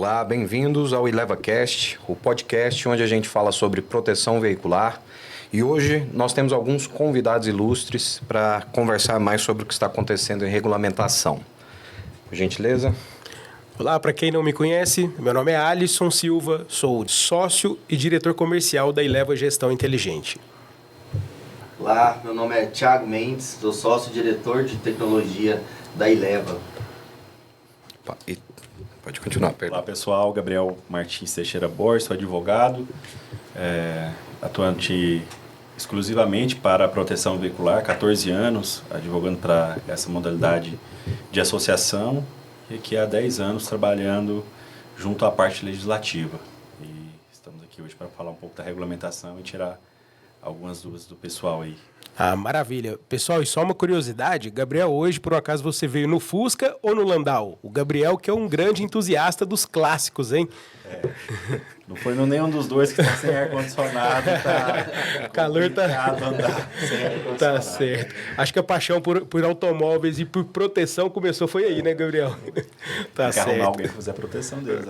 Olá, bem-vindos ao ElevaCast, o podcast onde a gente fala sobre proteção veicular. E hoje nós temos alguns convidados ilustres para conversar mais sobre o que está acontecendo em regulamentação. Por gentileza. Olá, para quem não me conhece, meu nome é Alisson Silva, sou sócio e diretor comercial da Eleva Gestão Inteligente. Olá, meu nome é Thiago Mendes, sou sócio-diretor de tecnologia da Eleva. Pode continuar, perdão. Olá pessoal, Gabriel Martins Teixeira Borges, sou advogado, atuante exclusivamente para a proteção veicular, 14 anos, advogando para essa modalidade de associação e aqui há 10 anos trabalhando junto à parte legislativa. E estamos aqui hoje para falar um pouco da regulamentação e tirar algumas dúvidas do pessoal aí. Ah, maravilha. Pessoal, e só uma curiosidade, Gabriel, hoje por um acaso você veio no Fusca ou no Landau? O Gabriel que é um grande entusiasta dos clássicos, hein? Não foi nenhum dos dois que está sem ar-condicionado, O calor tá... andar sem ar-condicionado. Tá certo. Acho que a paixão por automóveis e por proteção começou foi aí, né, Gabriel? Tá Tem que certo. arrumar alguém para fazer a proteção deles.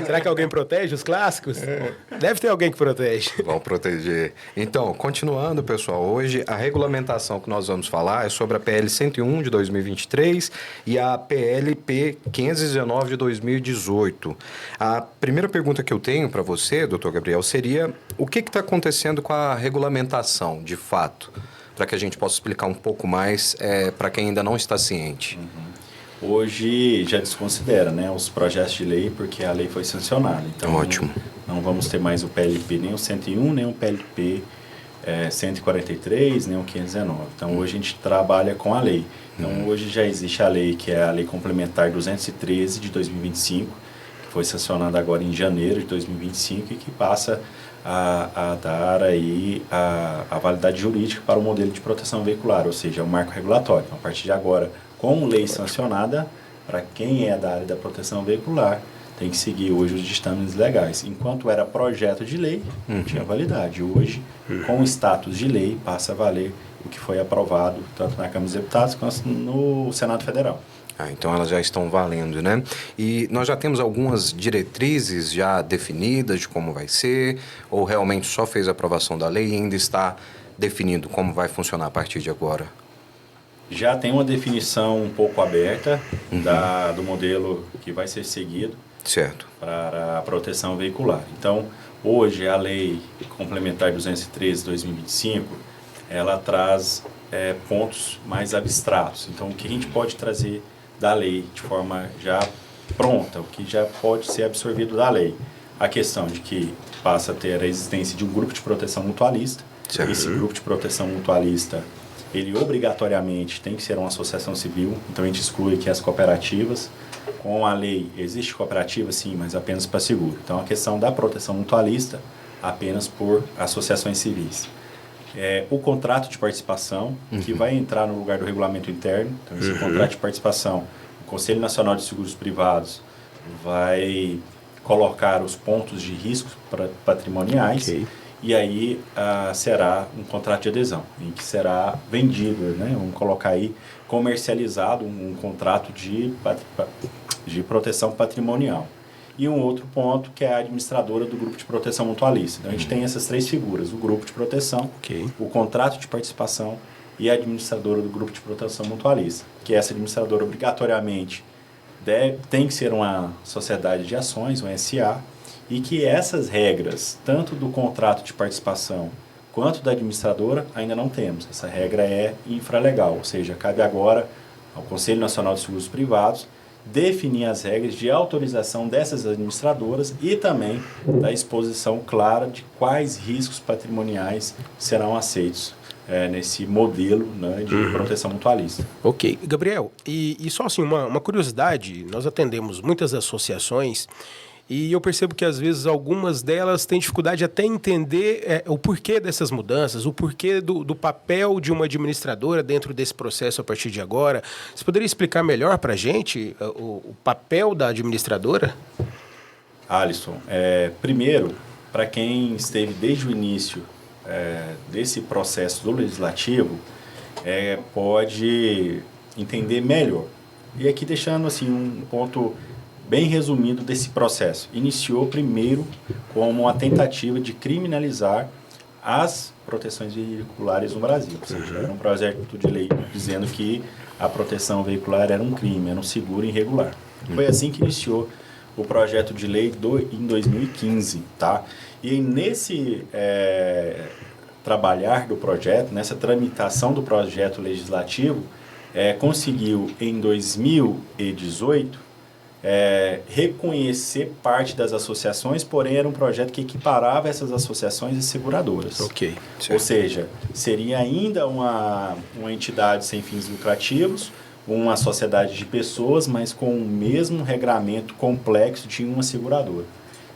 Será que alguém protege os clássicos? Deve ter alguém que protege. Vão proteger. Então, continuando, pessoal, hoje a regulamentação que nós vamos falar é sobre a PL 101 de 2023 e a PLP 519 de 2018. A primeira pergunta que eu tenho para você, doutor Gabriel, seria o que está acontecendo com a regulamentação, de fato, para que a gente possa explicar um pouco mais para quem ainda não está ciente. Hoje já desconsidera, né, os projetos de lei, porque a lei foi sancionada. Então, Ótimo. Não vamos ter mais o PLP, nem o 101, nem o PLP 143, nem o 519. Então, hoje a gente trabalha com a lei. Então, hoje já existe a lei, que é a Lei Complementar 213 de 2025, que foi sancionada agora em janeiro de 2025 e que passa a dar aí a validade jurídica para o modelo de proteção veicular, ou seja, o marco regulatório. Então, a partir de agora, com lei sancionada, para quem é da área da proteção veicular, tem que seguir hoje os ditames legais. Enquanto era projeto de lei, não tinha validade. Hoje, com o status de lei, passa a valer o que foi aprovado tanto na Câmara dos Deputados quanto no Senado Federal. Então elas já estão valendo, né? E nós já temos algumas diretrizes já definidas de como vai ser, ou realmente só fez a aprovação da lei e ainda está definindo como vai funcionar a partir de agora? Já tem uma definição um pouco aberta do modelo que vai ser seguido. Certo. Para a proteção veicular. Então, hoje a Lei Complementar 213 de 2025, ela traz pontos mais abstratos. Então, o que a gente pode trazer da lei de forma já pronta, o que já pode ser absorvido da lei? A questão de que passa a ter a existência de um grupo de proteção mutualista. Certo. Esse grupo de proteção mutualista, ele obrigatoriamente tem que ser uma associação civil, então a gente exclui aqui as cooperativas. Com a lei, existe cooperativa, sim, mas apenas para seguro. Então, a questão da proteção mutualista, apenas por associações civis. O contrato de participação, que vai entrar no lugar do regulamento interno. Então, esse contrato de participação, o Conselho Nacional de Seguros Privados vai colocar os pontos de risco patrimoniais. Ok. E aí será um contrato de adesão, em que será vendido, né? Vamos colocar aí, comercializado um contrato de proteção patrimonial. E um outro ponto que é a administradora do grupo de proteção mutualista. Então, a gente tem essas três figuras, o grupo de proteção, o contrato de participação e a administradora do grupo de proteção mutualista. Que essa administradora, obrigatoriamente, tem que ser uma sociedade de ações, uma SA, e que essas regras, tanto do contrato de participação quanto da administradora, ainda não temos. Essa regra é infralegal, ou seja, cabe agora ao Conselho Nacional de Seguros Privados definir as regras de autorização dessas administradoras e também da exposição clara de quais riscos patrimoniais serão aceitos nesse modelo, né, de proteção mutualista. Ok. Gabriel, e só assim, uma curiosidade, nós atendemos muitas associações e eu percebo que, às vezes, algumas delas têm dificuldade até em entender o porquê dessas mudanças, o porquê do papel de uma administradora dentro desse processo a partir de agora. Você poderia explicar melhor para a gente o papel da administradora? Alisson, primeiro, para quem esteve desde o início desse processo do legislativo, pode entender melhor. E aqui deixando assim, um ponto bem resumido desse processo. Iniciou primeiro como uma tentativa de criminalizar as proteções veiculares no Brasil. Ou seja, era um projeto de lei dizendo que a proteção veicular era um crime, era um seguro irregular. Foi assim que iniciou o projeto de lei em 2015, tá? E nesse trabalhar do projeto, nessa tramitação do projeto legislativo, conseguiu em 2018 reconhecer parte das associações, porém era um projeto que equiparava essas associações e seguradoras. Ok. Ou seja, seria ainda uma entidade sem fins lucrativos, uma sociedade de pessoas, mas com o mesmo regramento complexo de uma seguradora.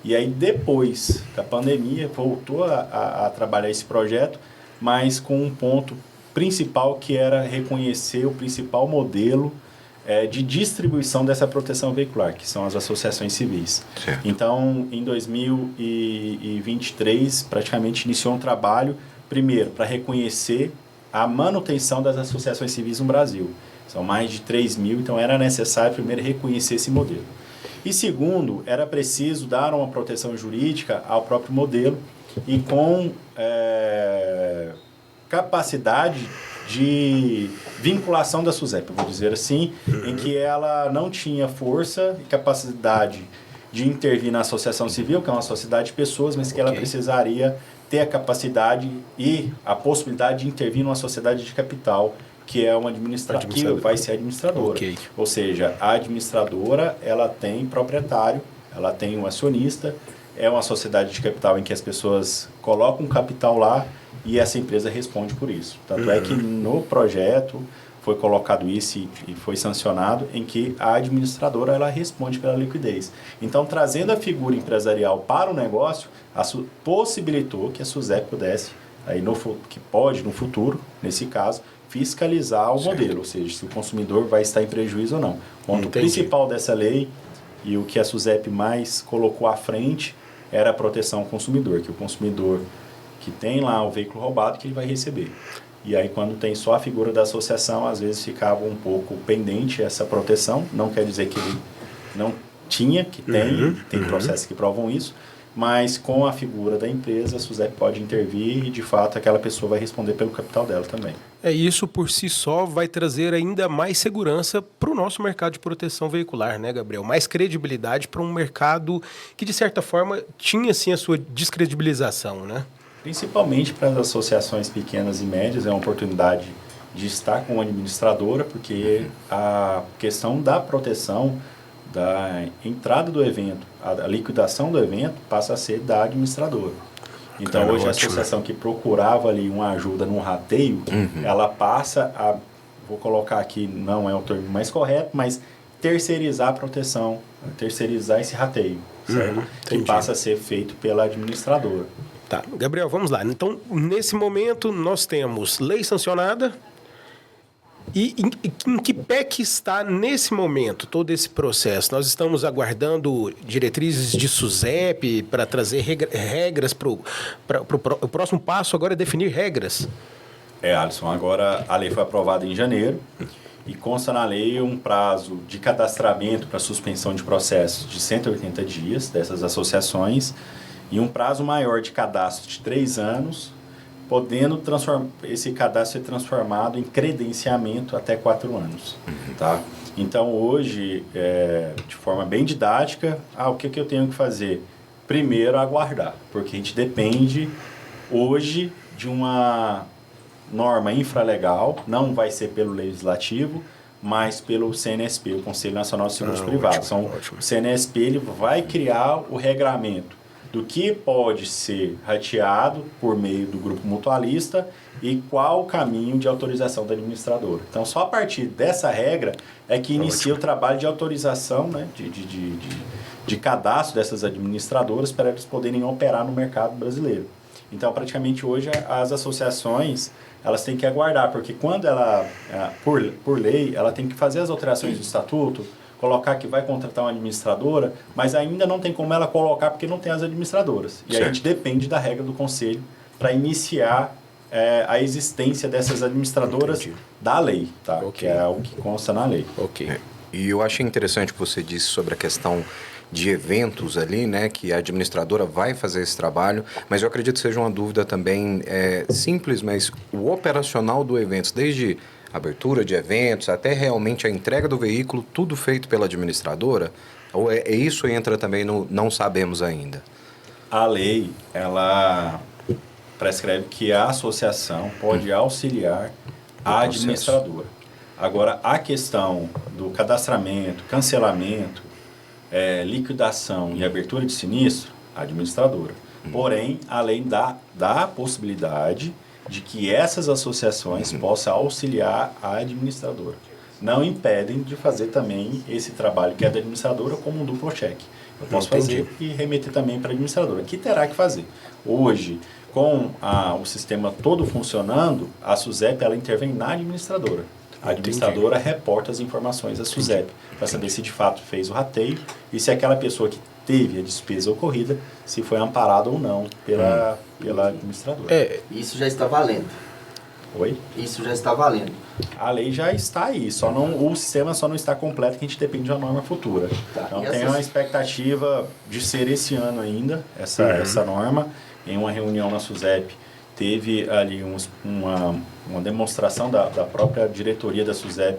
E aí, depois da pandemia, voltou a trabalhar esse projeto, mas com um ponto principal que era reconhecer o principal modelo de distribuição dessa proteção veicular, que são as associações civis. Certo. Então, em 2023, praticamente iniciou um trabalho, primeiro, para reconhecer a manutenção das associações civis no Brasil. São mais de 3 mil, então era necessário primeiro reconhecer esse modelo. E segundo, era preciso dar uma proteção jurídica ao próprio modelo e com capacidade de vinculação da SUSEP, vou dizer assim, em que ela não tinha força e capacidade de intervir na associação civil, que é uma sociedade de pessoas, mas que ela precisaria ter a capacidade e a possibilidade de intervir numa sociedade de capital, que é uma administradora, que vai ser administradora. Okay. Ou seja, a administradora, ela tem proprietário, ela tem um acionista, é uma sociedade de capital em que as pessoas colocam capital lá e essa empresa responde por isso. Tanto é que no projeto foi colocado isso e foi sancionado em que a administradora ela responde pela liquidez. Então, trazendo a figura empresarial para o negócio, possibilitou que a SUSEP pudesse, que pode no futuro, nesse caso, fiscalizar o modelo, ou seja, se o consumidor vai estar em prejuízo ou não. O ponto principal dessa lei e o que a SUSEP mais colocou à frente era a proteção ao consumidor, que o consumidor que tem lá o veículo roubado que ele vai receber. E aí, quando tem só a figura da associação, às vezes ficava um pouco pendente essa proteção, não quer dizer que ele não tinha, que tem processos que provam isso, mas com a figura da empresa, a SUSEP pode intervir e, de fato, aquela pessoa vai responder pelo capital dela também. Isso por si só vai trazer ainda mais segurança para o nosso mercado de proteção veicular, né, Gabriel? Mais credibilidade para um mercado que, de certa forma, tinha, sim, a sua descredibilização, né? Principalmente para as associações pequenas e médias, é uma oportunidade de estar com uma administradora, porque a questão da proteção, da entrada do evento, a liquidação do evento passa a ser da administradora. Então, hoje, a associação que procurava ali uma ajuda num rateio, ela passa a, vou colocar aqui, não é o termo mais correto, mas terceirizar a proteção, terceirizar esse rateio, certo? Que passa a ser feito pela administradora. Tá, Gabriel, vamos lá. Então, nesse momento, nós temos lei sancionada. E em que pé que está, nesse momento, todo esse processo? Nós estamos aguardando diretrizes de SUSEP para trazer regras para o próximo passo agora é definir regras. Alisson, agora a lei foi aprovada em janeiro e consta na lei um prazo de cadastramento para suspensão de processos de 180 dias dessas associações e um prazo maior de cadastro de 3 anos, podendo esse cadastro ser transformado em credenciamento até 4 anos. Tá? Então, hoje, de forma bem didática, o que eu tenho que fazer? Primeiro, aguardar, porque a gente depende, hoje, de uma norma infralegal, não vai ser pelo Legislativo, mas pelo CNSP, o Conselho Nacional de Seguros Privados. Ótimo. O CNSP ele vai criar o regramento do que pode ser rateado por meio do grupo mutualista e qual o caminho de autorização da administradora. Então, só a partir dessa regra é que inicia o trabalho de autorização, né, de cadastro dessas administradoras para eles poderem operar no mercado brasileiro. Então, praticamente hoje, as associações elas têm que aguardar, porque quando ela, por lei, ela tem que fazer as alterações do estatuto, colocar que vai contratar uma administradora, mas ainda não tem como ela colocar porque não tem as administradoras. E aí a gente depende da regra do conselho para iniciar a existência dessas administradoras da lei, tá? Que é o que consta na lei. Ok. E eu achei interessante o que você disse sobre a questão de eventos ali, né, que a administradora vai fazer esse trabalho, mas eu acredito que seja uma dúvida também simples, mas o operacional do evento, desde abertura de eventos até realmente a entrega do veículo, tudo feito pela administradora? Ou isso entra também no não sabemos ainda? A lei, ela prescreve que a associação pode auxiliar a administradora. Agora, a questão do cadastramento, cancelamento, liquidação e abertura de sinistro, a administradora. Porém, a lei dá a possibilidade de que essas associações possam auxiliar a administradora. Não impedem de fazer também esse trabalho que é da administradora como um duplo cheque. Eu posso fazer e remeter também para a administradora, que terá que fazer. Hoje, com o sistema todo funcionando, a SUSEP ela intervém na administradora. A administradora reporta as informações à SUSEP para saber se de fato fez o rateio e se aquela pessoa que teve a despesa ocorrida, se foi amparada ou não pela administradora. Isso já está valendo. Oi? Isso já está valendo. A lei já está aí, o sistema só não está completo, que a gente depende de uma norma futura. Tá. Então tem uma expectativa de ser esse ano ainda, essa norma. Em uma reunião na SUSEP, teve ali uma demonstração da própria diretoria da SUSEP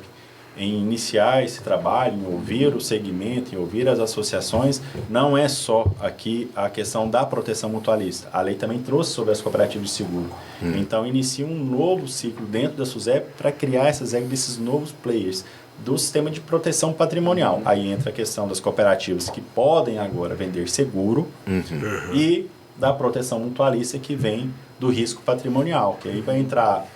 em iniciar esse trabalho, em ouvir o segmento, em ouvir as associações. Não é só aqui a questão da proteção mutualista. A lei também trouxe sobre as cooperativas de seguro. Então, inicia um novo ciclo dentro da SUSEP para criar essas regras desses novos players do sistema de proteção patrimonial. Aí entra a questão das cooperativas que podem agora vender seguro e da proteção mutualista que vem do risco patrimonial, que aí vai entrar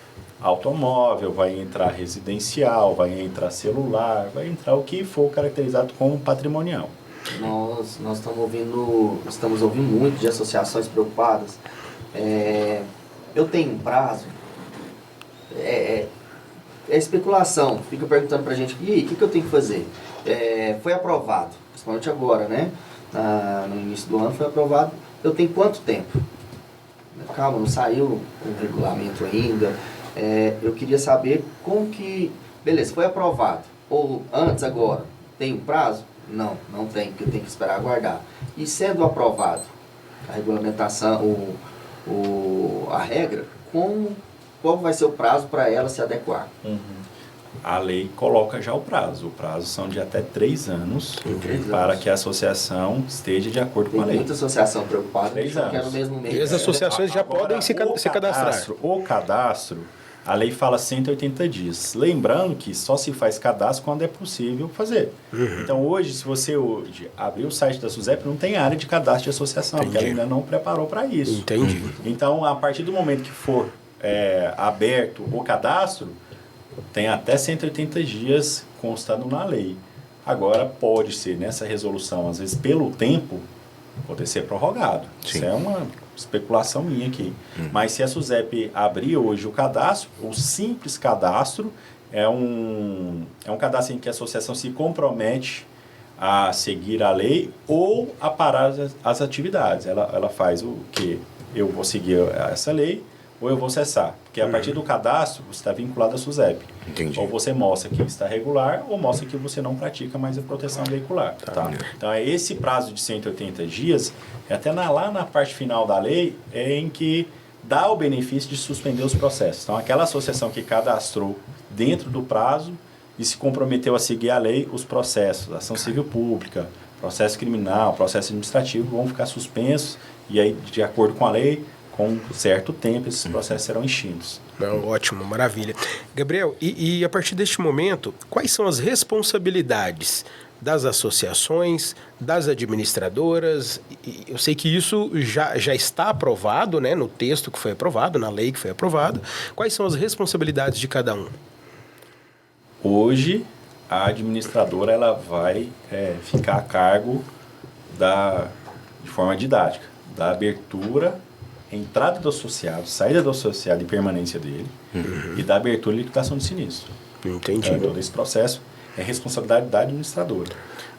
automóvel, vai entrar residencial, vai entrar celular, vai entrar o que for caracterizado como patrimonial. Nós estamos ouvindo muito de associações preocupadas. Eu tenho um prazo, é especulação, fica perguntando pra gente, e aí, o que eu tenho que fazer? Foi aprovado, principalmente agora, né? No início do ano foi aprovado, eu tenho quanto tempo? Calma, não saiu o regulamento ainda. Eu queria saber como que... Beleza, foi aprovado. Ou antes, agora, tem um prazo? Não tem, porque eu tenho que esperar aguardar. E sendo aprovado a regulamentação, a regra, qual vai ser o prazo para ela se adequar? A lei coloca já o prazo. O prazo são de até 3 anos para que a associação esteja de acordo com a lei. Tem muita associação preocupada, 3 anos. que é no mesmo mês. E as associações já Agora, podem se cadastrar. O cadastro, a lei fala 180 dias. Lembrando que só se faz cadastro quando é possível fazer. Então, hoje, se você abrir o site da SUSEP, não tem área de cadastro de associação, porque ela ainda não preparou para isso. Entendi. Então, a partir do momento que for aberto o cadastro, tem até 180 dias constando na lei. Agora, pode ser, nessa resolução, às vezes, pelo tempo, pode ser prorrogado. Sim. Isso é uma especulação minha aqui. Mas se a SUSEP abrir hoje o cadastro, o simples cadastro é um cadastro em que a associação se compromete a seguir a lei ou a parar as atividades. Ela faz o quê? Eu vou seguir essa lei ou eu vou cessar. Porque a partir do cadastro, você está vinculado à SUSEP. Entendi. Ou você mostra que está regular, ou mostra que você não pratica mais a proteção veicular. Tá? Então, esse prazo de 180 dias, até lá na parte final da lei, em que dá o benefício de suspender os processos. Então, aquela associação que cadastrou dentro do prazo e se comprometeu a seguir a lei, os processos, ação civil pública, processo criminal, processo administrativo, vão ficar suspensos e aí, de acordo com a lei, com um certo tempo, esses processos serão extintos. Não, ótimo, maravilha. Gabriel, e a partir deste momento, quais são as responsabilidades das associações, das administradoras? Eu sei que isso já está aprovado, né, no texto que foi aprovado, na lei que foi aprovada. Quais são as responsabilidades de cada um? Hoje, a administradora ela vai ficar a cargo de forma didática, da abertura, entrada do associado, saída do associado e permanência dele, e da abertura e liquidação de sinistro. Entendi. Então, todo esse processo é responsabilidade da administradora.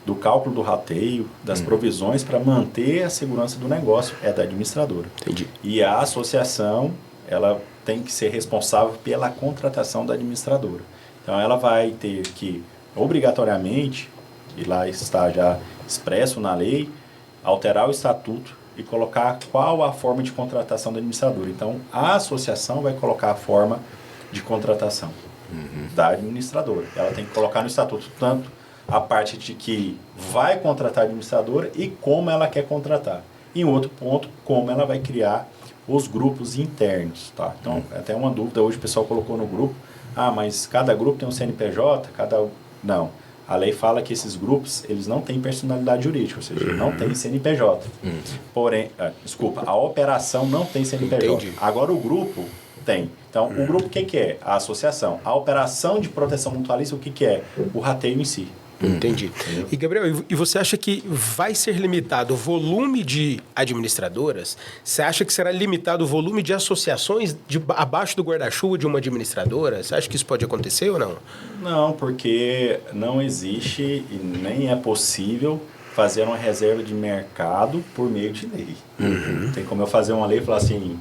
Do cálculo do rateio, das provisões para manter a segurança do negócio, é da administradora. Entendi. E a associação, ela tem que ser responsável pela contratação da administradora. Então, ela vai ter que obrigatoriamente, e lá está já expresso na lei, alterar o estatuto e colocar qual a forma de contratação do administrador. Então, a associação vai colocar a forma de contratação da administradora. Ela tem que colocar no estatuto tanto a parte de que vai contratar a administradora e como ela quer contratar. E outro ponto, como ela vai criar os grupos internos. Tá? Então, até uma dúvida, hoje o pessoal colocou no grupo, mas cada grupo tem um CNPJ, Não. A lei fala que esses grupos, eles não têm personalidade jurídica, ou seja, não tem CNPJ. Porém, a operação não tem CNPJ. Entendi. Agora o grupo tem. Então, o grupo o que é? A associação. A operação de proteção mutualista, o que é? O rateio em si. Entendi. E, Gabriel, e você acha que vai ser limitado o volume de administradoras? Você acha que será limitado o volume de associações abaixo do guarda-chuva de uma administradora? Você acha que isso pode acontecer ou não? Não, porque não existe e nem é possível fazer uma reserva de mercado por meio de lei. Tem como eu fazer uma lei e falar assim,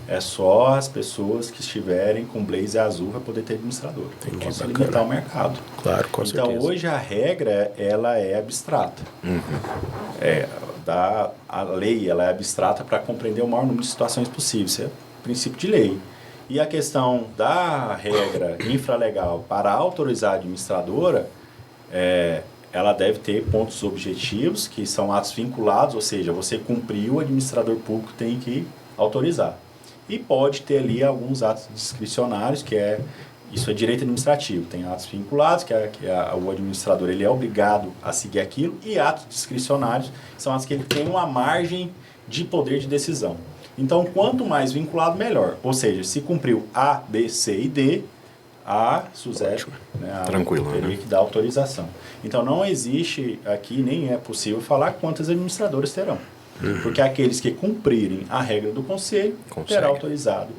é só as pessoas que estiverem com blazer azul vai poder ter administrador. Entendi, Posso bacana. limitar o mercado. Claro, com Então, certeza. hoje a regra, ela é abstrata. A lei, ela é abstrata para compreender o maior número de situações possíveis. Isso é princípio de lei. E a questão da regra infralegal para autorizar a administradora, ela deve ter pontos objetivos, que são atos vinculados, ou seja, você cumpriu, o administrador público tem que autorizar. E pode ter ali alguns atos discricionários, isso é direito administrativo. Tem atos vinculados, o administrador ele é obrigado a seguir aquilo, e atos discricionários são atos que ele tem uma margem de poder de decisão. Então, quanto mais vinculado, melhor. Ou seja, se cumpriu A, B, C e D, a SUSEP Tranquilo, teria que dar autorização. Então, não existe aqui, nem é possível falar quantas administradoras terão. Porque aqueles que cumprirem a regra do conselho terá autorizado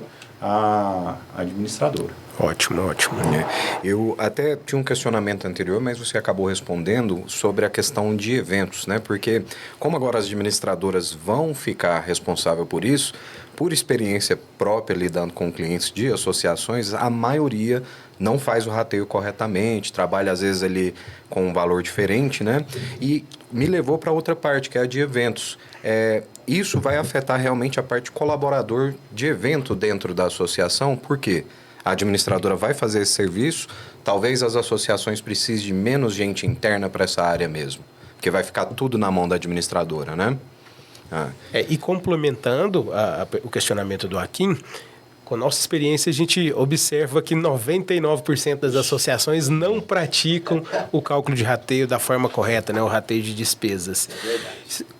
a administradora. Ótimo, ótimo. Eu até tinha um questionamento anterior, mas você acabou respondendo sobre a questão de eventos, né? Porque como agora as administradoras vão ficar responsáveis por isso, por experiência própria lidando com clientes de associações, a maioria não faz o rateio corretamente, trabalha às vezes ali com um valor diferente, né? E me levou para outra parte, que é a de eventos. Isso vai afetar realmente a parte colaborador de evento dentro da associação, por quê? A administradora vai fazer esse serviço, talvez as associações precisem de menos gente interna para essa área mesmo, porque vai ficar tudo na mão da administradora, né? E complementando o questionamento do Akin, com nossa experiência a gente observa que 99% das associações não praticam o cálculo de rateio da forma correta, né? O rateio de despesas.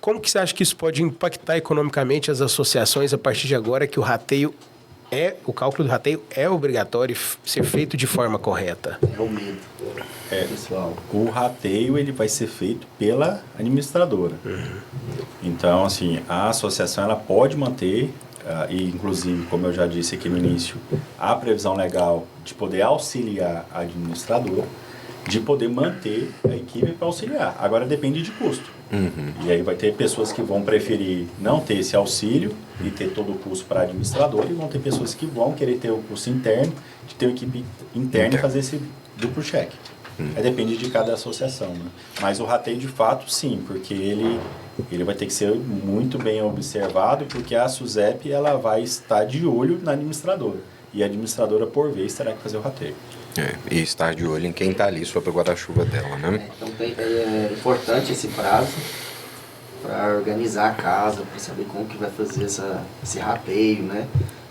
Como que você acha que isso pode impactar economicamente as associações a partir de agora que o cálculo do rateio é obrigatório ser feito de forma correta? É o medo, pessoal. O rateio ele vai ser feito pela administradora. Então, assim, a associação ela pode manter, e inclusive, como eu já disse aqui no início, a previsão legal de poder auxiliar a administradora, de poder manter a equipe para auxiliar. Agora depende de custo. E aí vai ter pessoas que vão preferir não ter esse auxílio e ter todo o custo para a administradora, e vão ter pessoas que vão querer ter o custo interno, de ter uma equipe interna e fazer esse duplo cheque. Depende de cada associação, né? Mas o rateio de fato sim, porque ele vai ter que ser muito bem observado, porque a SUSEP ela vai estar de olho na administradora, e a administradora por vez terá que fazer o rateio. E estar de olho em quem está ali sob o guarda-chuva dela, né? Então é importante esse prazo para organizar a casa, para saber como que vai fazer esse rateio, né?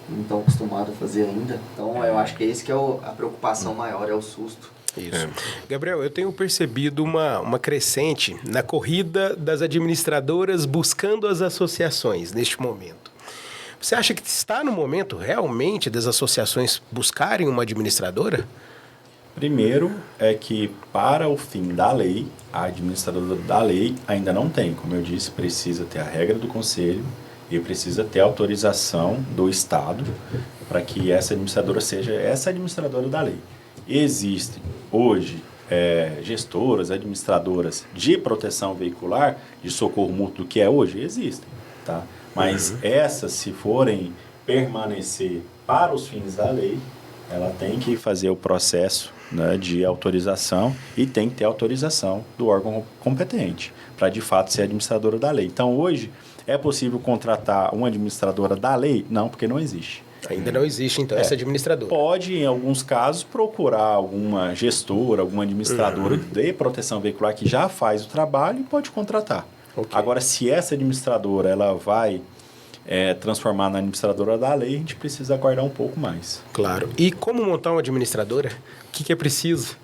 Não estão acostumados a fazer ainda. Então eu acho que esse que é a preocupação maior, é o susto. Isso. Gabriel, eu tenho percebido uma crescente na corrida das administradoras buscando as associações neste momento. Você acha que está no momento realmente das associações buscarem uma administradora? Primeiro é que para o fim da lei, a administradora da lei ainda não tem. Como eu disse, precisa ter a regra do conselho e precisa ter a autorização do Estado para que essa administradora seja essa administradora da lei. Existem hoje gestoras, administradoras de proteção veicular, de socorro mútuo, que é hoje, existem, tá? Mas essas, se forem permanecer para os fins da lei, ela tem que fazer o processo, né, de autorização e tem que ter autorização do órgão competente para, de fato, ser administradora da lei. Então, hoje, é possível contratar uma administradora da lei? Não, porque não existe. Ainda não existe, então, essa administradora. Pode, em alguns casos, procurar alguma gestora, alguma administradora de proteção veicular que já faz o trabalho e pode contratar. Ok. Agora, se essa administradora ela vai transformar na administradora da lei, a gente precisa aguardar um pouco mais. Claro. E como montar uma administradora? O que é preciso?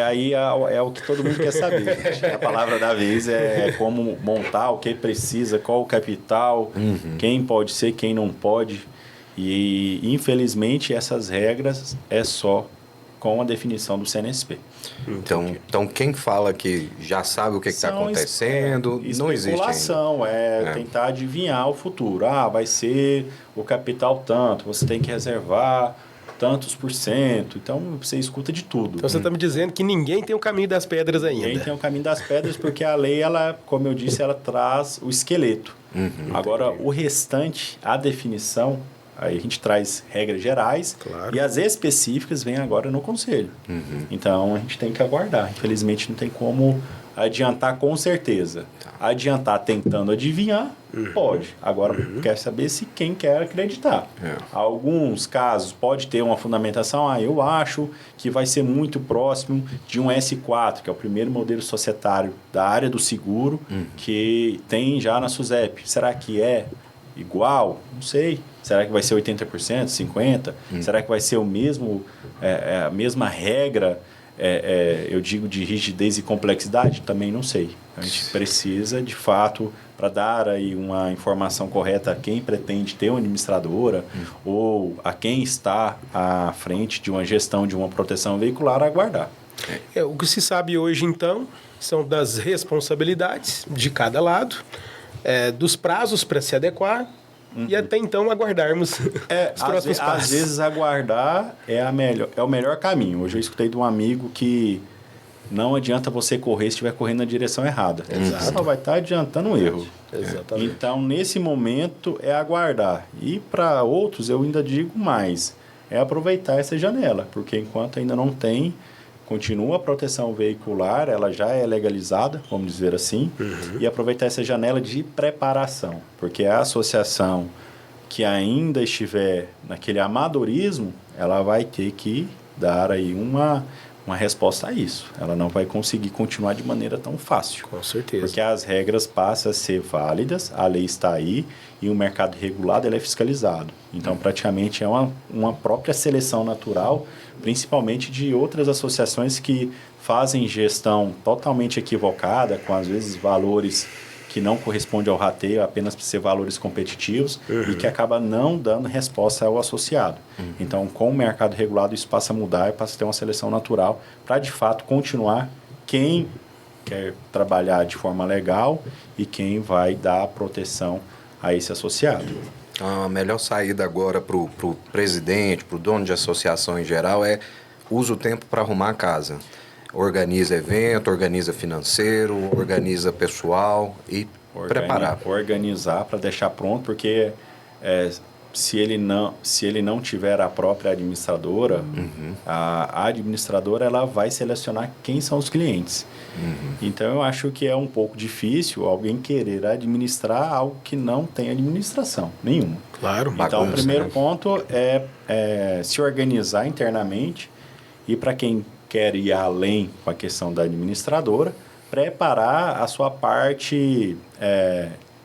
Aí é o que todo mundo quer saber. Gente. A palavra da vez é como montar, o que precisa, qual o capital, quem pode ser, quem não pode. E, infelizmente, essas regras é só com a definição do CNSP. Então, quem fala que já sabe o que está acontecendo, não existe ainda. Especulação, tentar adivinhar o futuro. Vai ser o capital tanto, você tem que reservar tantos por cento. Então, você escuta de tudo. Então, você está me dizendo que ninguém tem o caminho das pedras ainda. Ninguém tem o caminho das pedras, porque a lei, ela, como eu disse, ela traz o esqueleto. Agora, o restante, a definição... Aí a gente traz regras gerais, claro, e as específicas vêm agora no Conselho. Então, a gente tem que aguardar. Infelizmente, não tem como adiantar com certeza. Adiantar tentando adivinhar, pode. Agora, quer saber se quem quer acreditar. Alguns casos pode ter uma fundamentação. Eu acho que vai ser muito próximo de um S4, que é o primeiro modelo societário da área do seguro, que tem já na SUSEP. Será que é igual? Não sei. Será que vai ser 80%, 50%? Será que vai ser o mesmo, a mesma regra, eu digo, de rigidez e complexidade? Também não sei. A gente precisa, de fato, para dar aí uma informação correta a quem pretende ter uma administradora ou a quem está à frente de uma gestão de uma proteção veicular, aguardar. O que se sabe hoje, então, são das responsabilidades de cada lado, dos prazos para se adequar, e até então aguardarmos os próximos passos. Às vezes aguardar é o melhor caminho. Hoje eu escutei de um amigo que não adianta você correr se estiver correndo na direção errada. Você só vai estar adiantando um erro. Exatamente. Então, nesse momento, é aguardar. E para outros, eu ainda digo mais, é aproveitar essa janela, porque enquanto ainda não tem, continua a proteção veicular, ela já é legalizada, vamos dizer assim, e aproveitar essa janela de preparação, porque a associação que ainda estiver naquele amadorismo, ela vai ter que dar aí uma resposta a isso. Ela não vai conseguir continuar de maneira tão fácil. Com certeza. Porque as regras passam a ser válidas, a lei está aí, e o mercado regulado ele é fiscalizado. Então, praticamente, é uma própria seleção natural, principalmente de outras associações que fazem gestão totalmente equivocada, com, às vezes, valores que não correspondem ao rateio, apenas para ser valores competitivos, e que acaba não dando resposta ao associado. Então, com o mercado regulado, isso passa a mudar e passa a ter uma seleção natural para, de fato, continuar quem quer trabalhar de forma legal e quem vai dar proteção a esse associado. A melhor saída agora para o presidente, para o dono de associação em geral, usa o tempo para arrumar a casa. Organiza evento, organiza financeiro, organiza pessoal e preparar. Organizar para deixar pronto, porque se ele não tiver a própria administradora, a administradora ela vai selecionar quem são os clientes. Então, eu acho que é um pouco difícil alguém querer administrar algo que não tem administração nenhuma. Claro. Então, o primeiro ponto é se organizar internamente e, para quem quer ir além com a questão da administradora, preparar a sua parte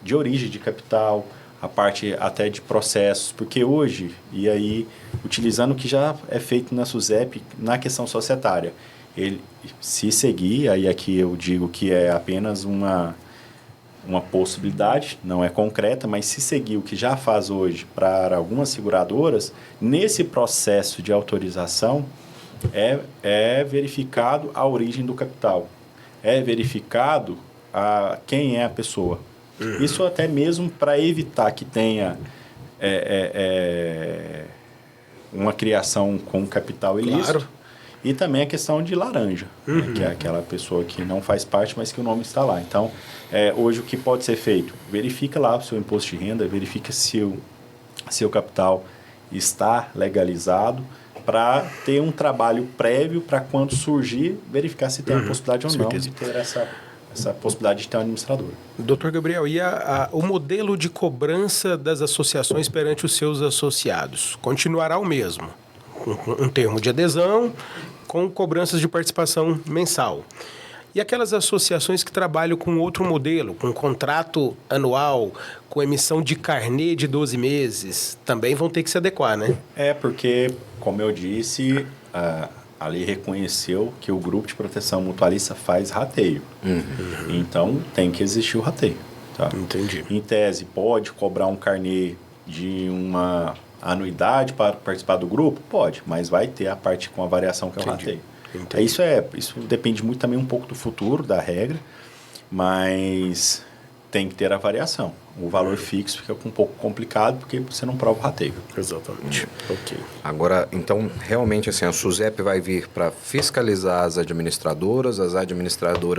de origem de capital, a parte até de processos, porque hoje, e aí, utilizando o que já é feito na SUSEP, na questão societária, ele, se seguir, aí aqui eu digo que é apenas uma possibilidade, não é concreta, mas se seguir o que já faz hoje para algumas seguradoras, nesse processo de autorização, é verificado a origem do capital, é verificado quem é a pessoa. Isso até mesmo para evitar que tenha uma criação com capital ilícito. Claro. E também a questão de laranja, né, que é aquela pessoa que não faz parte, mas que o nome está lá. Então, hoje o que pode ser feito? Verifica lá o seu imposto de renda, verifica se o seu capital está legalizado, para ter um trabalho prévio para quando surgir, verificar se tem a possibilidade ou não de ter essa possibilidade de ter um administrador. Doutor Gabriel, e o modelo de cobrança das associações perante os seus associados continuará o mesmo? Um termo de adesão com cobranças de participação mensal. E aquelas associações que trabalham com outro modelo, com contrato anual, com emissão de carnê de 12 meses, também vão ter que se adequar, né? Porque, como eu disse, a lei reconheceu que o grupo de proteção mutualista faz rateio. Então, tem que existir o rateio. Tá? Entendi. Em tese, pode cobrar um carnê de uma anuidade para participar do grupo? Pode, mas vai ter a parte com a variação que é o rateio. Isso depende muito também um pouco do futuro, da regra, mas tem que ter a variação. O valor fixo fica um pouco complicado porque você não prova o rateio. Exatamente. Ok. Agora, então, realmente, assim, a SUSEP vai vir para fiscalizar as administradoras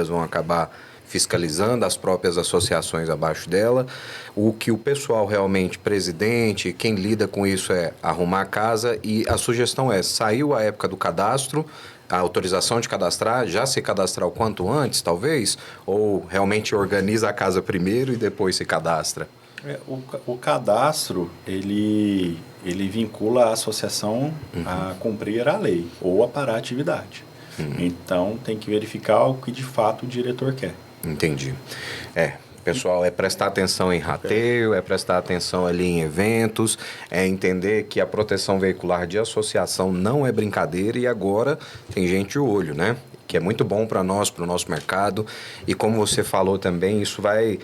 vão acabar fiscalizando as próprias associações abaixo dela. O que o pessoal realmente, presidente, quem lida com isso é arrumar a casa, e a sugestão é, saiu a época do cadastro, a autorização de cadastrar, já se cadastrar o quanto antes, talvez? Ou realmente organiza a casa primeiro e depois se cadastra? O cadastro, ele vincula a associação a cumprir a lei ou a parar a atividade. Então, tem que verificar o que de fato o diretor quer. Entendi. Pessoal, é prestar atenção em rateio, é prestar atenção ali em eventos, é entender que a proteção veicular de associação não é brincadeira, e agora tem gente de olho, né? Que é muito bom para nós, para o nosso mercado, e como você falou também, isso vai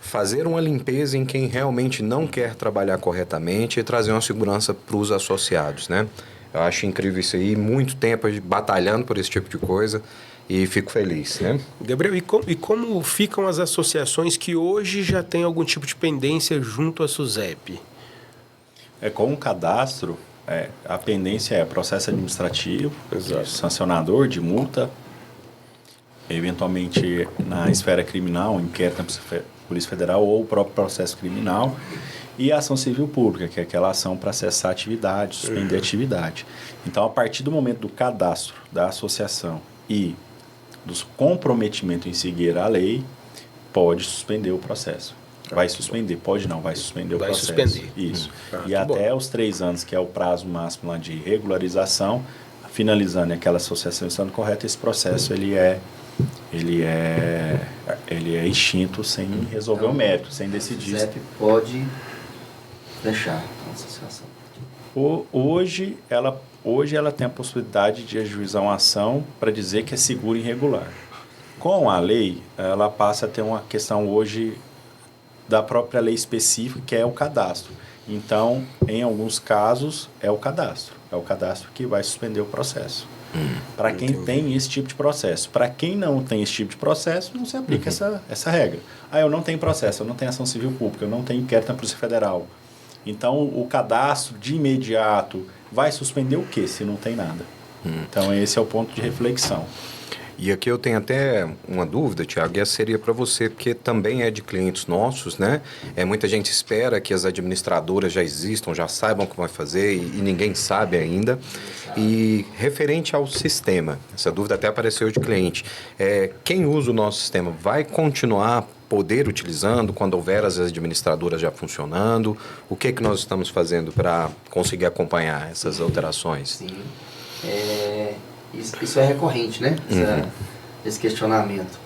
fazer uma limpeza em quem realmente não quer trabalhar corretamente e trazer uma segurança para os associados, né? Eu acho incrível isso aí, muito tempo batalhando por esse tipo de coisa. E fico feliz, né? Gabriel, e como ficam as associações que hoje já têm algum tipo de pendência junto à SUSEP? Com o cadastro, a pendência é processo administrativo, sancionador de multa, eventualmente na esfera criminal, inquérito na Polícia Federal ou o próprio processo criminal, e a ação civil pública, que é aquela ação para cessar a atividade, suspender a atividade. Então, a partir do momento do cadastro da associação e do comprometimento em seguir a lei, pode suspender o processo. Vai suspender, pode não, vai suspender o processo. Vai suspender. Isso. E até os 3 anos, que é o prazo máximo lá de regularização, finalizando aquela associação estando correta, esse processo ele é extinto sem resolver o mérito, sem decidir. O CEP pode fechar a associação. Hoje ela tem a possibilidade de ajuizar uma ação para dizer que é seguro e irregular. Com a lei, ela passa a ter uma questão hoje da própria lei específica, que é o cadastro. Então, em alguns casos, é o cadastro que vai suspender o processo. Para quem tem esse tipo de processo. Para quem não tem esse tipo de processo, não se aplica essa regra. Eu não tenho processo, eu não tenho ação civil pública, eu não tenho inquérito na Polícia Federal. Então, o cadastro de imediato vai suspender o quê se não tem nada? Então, esse é o ponto de reflexão. E aqui eu tenho até uma dúvida, Tiago, e essa seria para você, porque também é de clientes nossos, né? Muita gente espera que as administradoras já existam, já saibam como vai fazer, e ninguém sabe ainda. E referente ao sistema, essa dúvida até apareceu de cliente, quem usa o nosso sistema vai continuar poder utilizando quando houver as administradoras já funcionando? O que nós estamos fazendo para conseguir acompanhar essas alterações? Sim, isso é recorrente, né? Esse questionamento.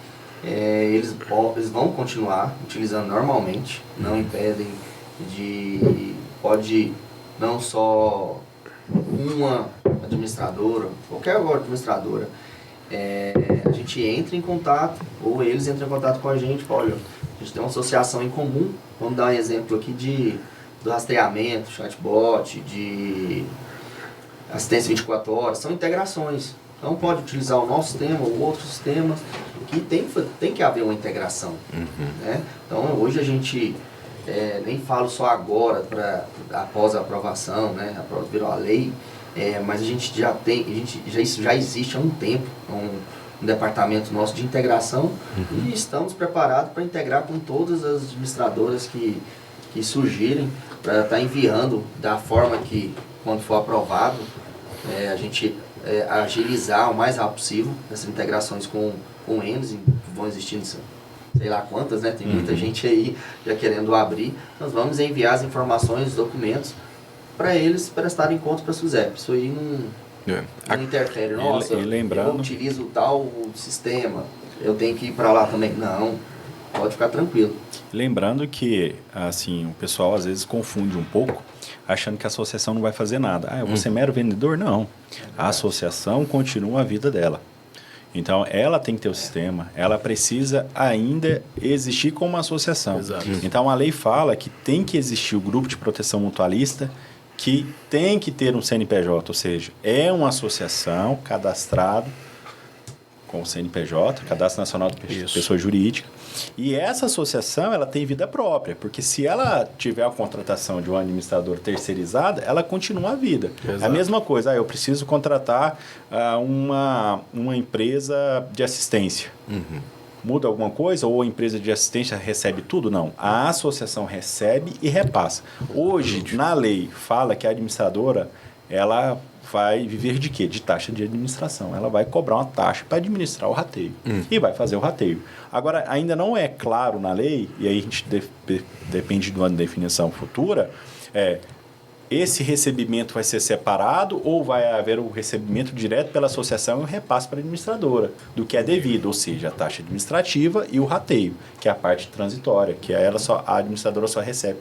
Eles vão continuar utilizando normalmente, não impedem pode não só uma administradora, qualquer administradora, a gente entra em contato, ou eles entram em contato com a gente, olha, a gente tem uma associação em comum, vamos dar um exemplo aqui do rastreamento, chatbot, de assistência 24 horas, são integrações. Então pode utilizar o nosso sistema ou outros sistemas, que tem que haver uma integração. Né? Então hoje a gente nem falo só agora, após a aprovação, né? Virou a lei, mas a gente isso já existe há um tempo, um departamento nosso de integração, e estamos preparados para integrar com todas as administradoras que surgirem, para estar enviando da forma que, quando for aprovado, a gente agilizar o mais rápido possível essas integrações com eles, que vão existindo, sei lá quantas, né? Tem muita gente aí já querendo abrir. Nós vamos enviar as informações, os documentos, para eles prestarem conta para a SUSEP. Isso aí não interfere. Nossa, lembrando, eu utilizo tal sistema, eu tenho que ir para lá também. Não, pode ficar tranquilo. Lembrando que, assim, o pessoal às vezes confunde um pouco, achando que a associação não vai fazer nada. Eu vou ser mero vendedor? Não. A associação continua a vida dela. Então, ela tem que ter o sistema, ela precisa ainda existir como uma associação. Exato. Então, a lei fala que tem que existir o grupo de proteção mutualista, que tem que ter um CNPJ, ou seja, é uma associação cadastrada com o CNPJ, Cadastro Nacional de Pessoa Jurídica, e essa associação ela tem vida própria, porque se ela tiver a contratação de um administrador terceirizado, ela continua a vida. Exato. A mesma coisa, eu preciso contratar uma empresa de assistência. Muda alguma coisa ou a empresa de assistência recebe tudo? Não. A associação recebe e repassa. Hoje, na lei, fala que a administradora ela vai viver de quê? De taxa de administração. Ela vai cobrar uma taxa para administrar o rateio e vai fazer o rateio. Agora, ainda não é claro na lei, e aí a gente depende de uma definição futura, esse recebimento vai ser separado ou vai haver o recebimento direto pela associação e o repasse para a administradora, do que é devido, ou seja, a taxa administrativa e o rateio, que é a parte transitória, que a administradora só recebe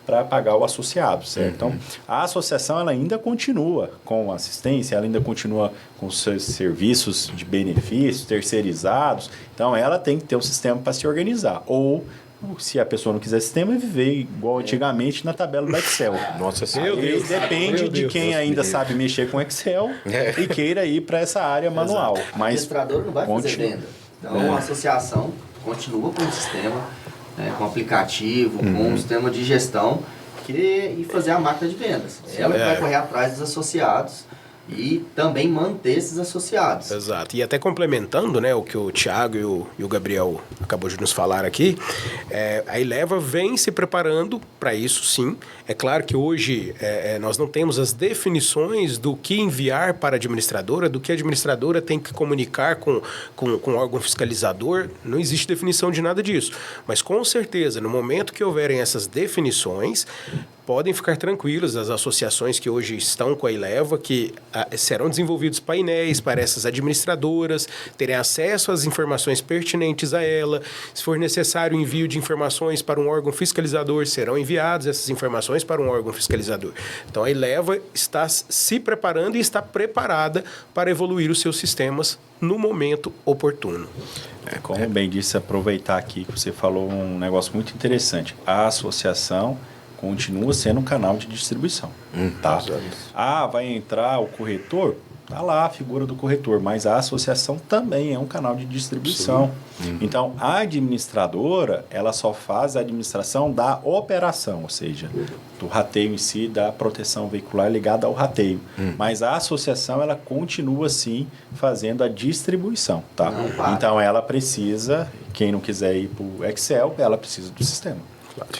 para pagar o associado, certo? Então, a associação ela ainda continua com assistência, ela ainda continua com seus serviços de benefícios terceirizados, então ela tem que ter um sistema para se organizar, ou se a pessoa não quiser sistema, viver igual antigamente na tabela do Excel. Nossa Senhora. Depende de quem ainda sabe mexer com Excel e queira ir para essa área manual. O Mas administrador não vai fazer venda. Então, a associação continua com o sistema, com aplicativo, com um sistema de gestão e fazer a máquina de vendas. Ela que vai correr atrás dos associados e também manter esses associados. Exato. E até complementando, né, o que o Thiago e o Gabriel acabou de nos falar aqui, a Eleva vem se preparando para isso, sim. É claro que hoje nós não temos as definições do que enviar para a administradora, do que a administradora tem que comunicar com o órgão fiscalizador. Não existe definição de nada disso. Mas, com certeza, no momento que houverem essas definições, podem ficar tranquilos as associações que hoje estão com a Eleva, que serão desenvolvidos painéis para essas administradoras terem acesso às informações pertinentes a ela. Se for necessário o envio de informações para um órgão fiscalizador, serão enviadas essas informações para um órgão fiscalizador. Então, a Eleva está se preparando e está preparada para evoluir os seus sistemas no momento oportuno. Como bem disse, aproveitar aqui que você falou um negócio muito interessante. A associação continua sendo um canal de distribuição. Tá? Vai entrar o corretor? Tá lá a figura do corretor, mas a associação também é um canal de distribuição. Então, a administradora, ela só faz a administração da operação, ou seja, do rateio em si, da proteção veicular ligada ao rateio. Mas a associação, ela continua, sim, fazendo a distribuição. Tá? Então, ela precisa, quem não quiser ir para o Excel, ela precisa do sistema.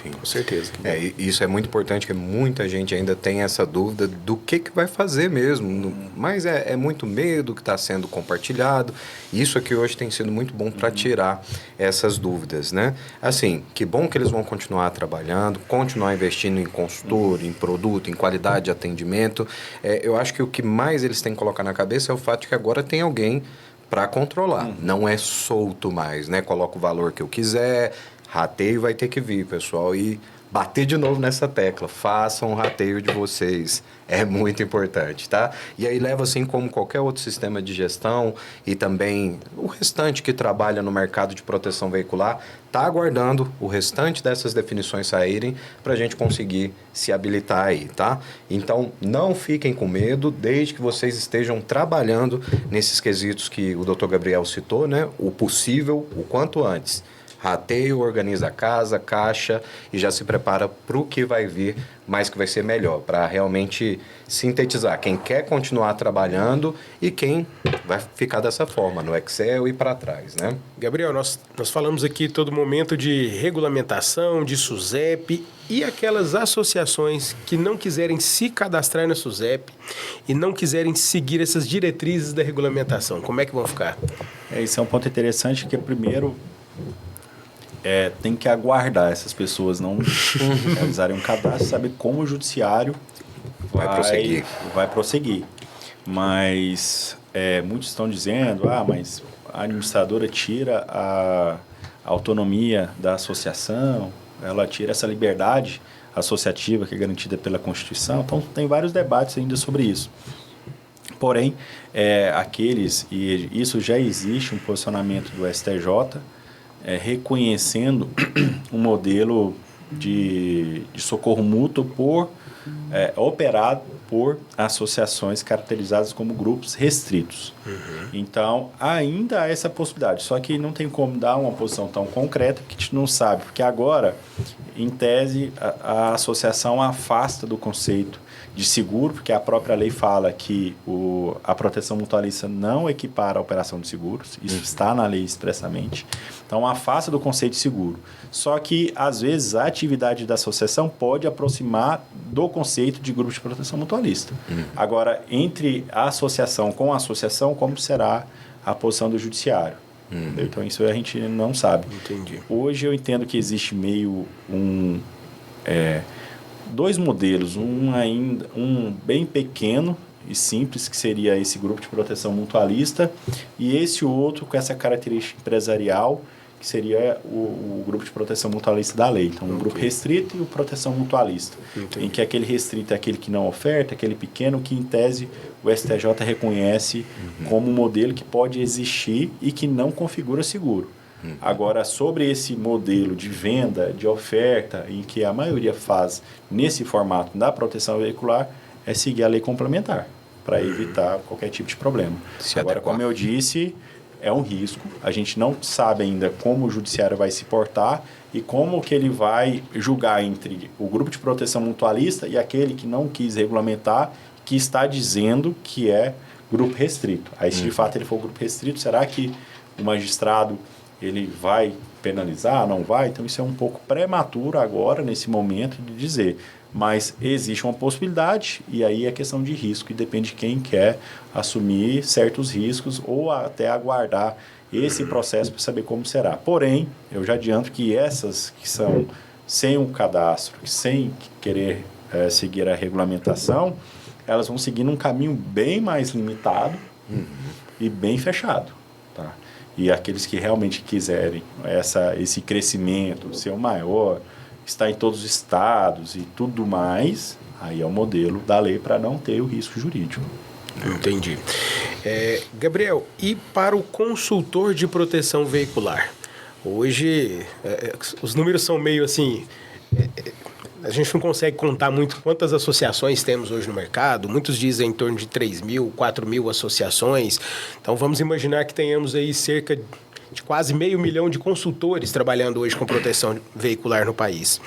Sim, com certeza. Isso é muito importante, que muita gente ainda tem essa dúvida do que vai fazer mesmo. Mas é muito medo que está sendo compartilhado. Isso aqui hoje tem sido muito bom para tirar essas dúvidas, né? Assim, que bom que eles vão continuar trabalhando, continuar investindo em consultor, em produto, em qualidade de atendimento. Eu acho que o que mais eles têm que colocar na cabeça é o fato de que agora tem alguém para controlar. Não é solto mais, né? Coloca o valor que eu quiser. Rateio vai ter que vir, pessoal, e bater de novo nessa tecla. Façam o rateio de vocês. É muito importante, tá? E aí leva, assim como qualquer outro sistema de gestão e também o restante que trabalha no mercado de proteção veicular, tá aguardando o restante dessas definições saírem para a gente conseguir se habilitar aí, tá? Então, não fiquem com medo, desde que vocês estejam trabalhando nesses quesitos que o Dr. Gabriel citou, né? O possível, o quanto antes. rateio, organiza a casa, caixa e já se prepara para o que vai vir, mas que vai ser melhor, para realmente sintetizar quem quer continuar trabalhando e quem vai ficar dessa forma, no Excel e para trás, né? Gabriel, nós falamos aqui todo momento de regulamentação, de SUSEP e aquelas associações que não quiserem se cadastrar na SUSEP e não quiserem seguir essas diretrizes da regulamentação. Como é que vão ficar? Esse é um ponto interessante, que primeiro tem que aguardar essas pessoas não realizarem um cadastro, saber como o judiciário vai prosseguir. Mas muitos estão dizendo, mas a administradora tira a autonomia da associação, ela tira essa liberdade associativa que é garantida pela Constituição. Então, tem vários debates ainda sobre isso. Porém, e isso já existe um posicionamento do STJ, reconhecendo um modelo de socorro mútuo operado por associações caracterizadas como grupos restritos. Então, ainda há essa possibilidade, só que não tem como dar uma posição tão concreta, porque a gente não sabe, porque agora, em tese, a associação afasta do conceito de seguro, porque a própria lei fala que a proteção mutualista não equipara a operação de seguros, isso está na lei expressamente. Então, afasta do conceito de seguro. Só que, às vezes, a atividade da associação pode aproximar do conceito de grupo de proteção mutualista. Agora, entre a associação com a associação, como será a posição do judiciário? Então, isso a gente não sabe. Entendi. Hoje, eu entendo que existe meio dois modelos, um bem pequeno e simples, que seria esse grupo de proteção mutualista, e esse outro com essa característica empresarial, que seria o grupo de proteção mutualista da lei. Então, um grupo restrito e o proteção mutualista. Entendi. Em que aquele restrito é aquele que não oferta, aquele pequeno que, em tese, o STJ reconhece como um modelo que pode existir e que não configura seguro. Agora, sobre esse modelo de venda, de oferta, em que a maioria faz nesse formato da proteção veicular, é seguir a lei complementar, para evitar qualquer tipo de problema. Agora, como eu disse, é um risco. A gente não sabe ainda como o judiciário vai se portar e como que ele vai julgar entre o grupo de proteção mutualista e aquele que não quis regulamentar, que está dizendo que é grupo restrito. Aí, se de fato ele for grupo restrito, será que o magistrado ele vai penalizar, não vai? Então, isso é um pouco prematuro agora, nesse momento, de dizer. Mas existe uma possibilidade, e aí é questão de risco, e depende de quem quer assumir certos riscos ou até aguardar esse processo para saber como será. Porém, eu já adianto que essas que são sem um cadastro, sem querer seguir a regulamentação, elas vão seguir num caminho bem mais limitado e bem fechado, tá? E aqueles que realmente quiserem esse crescimento ser o maior, estar em todos os estados e tudo mais, aí é o modelo da lei para não ter o risco jurídico. Entendi. Gabriel, e para o consultor de proteção veicular? Hoje, os números são meio assim... a gente não consegue contar muito quantas associações temos hoje no mercado. Muitos dizem em torno de 3.000, 4.000 associações. Então, vamos imaginar que tenhamos aí cerca de quase 500 mil de consultores trabalhando hoje com proteção veicular no país.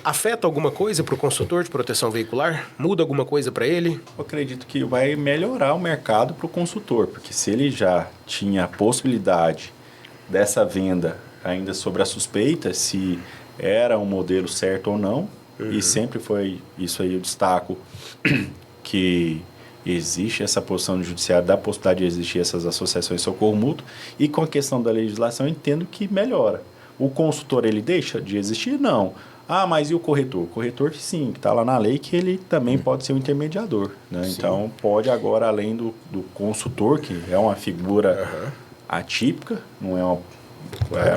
Afeta alguma coisa para o consultor de proteção veicular? Muda alguma coisa para ele? Eu acredito que vai melhorar o mercado para o consultor, porque se ele já tinha a possibilidade dessa venda ainda sobre a suspeita, se era um modelo certo ou não, e sempre foi isso aí, eu destaco que existe essa posição no judiciário da possibilidade de existir essas associações de socorro mútuo, e com a questão da legislação eu entendo que melhora. O consultor, ele deixa de existir? Não. Mas e o corretor? O corretor, sim, que está lá na lei, que ele também pode ser um intermediador, né? Então, pode agora, além do consultor, que é uma figura atípica, não é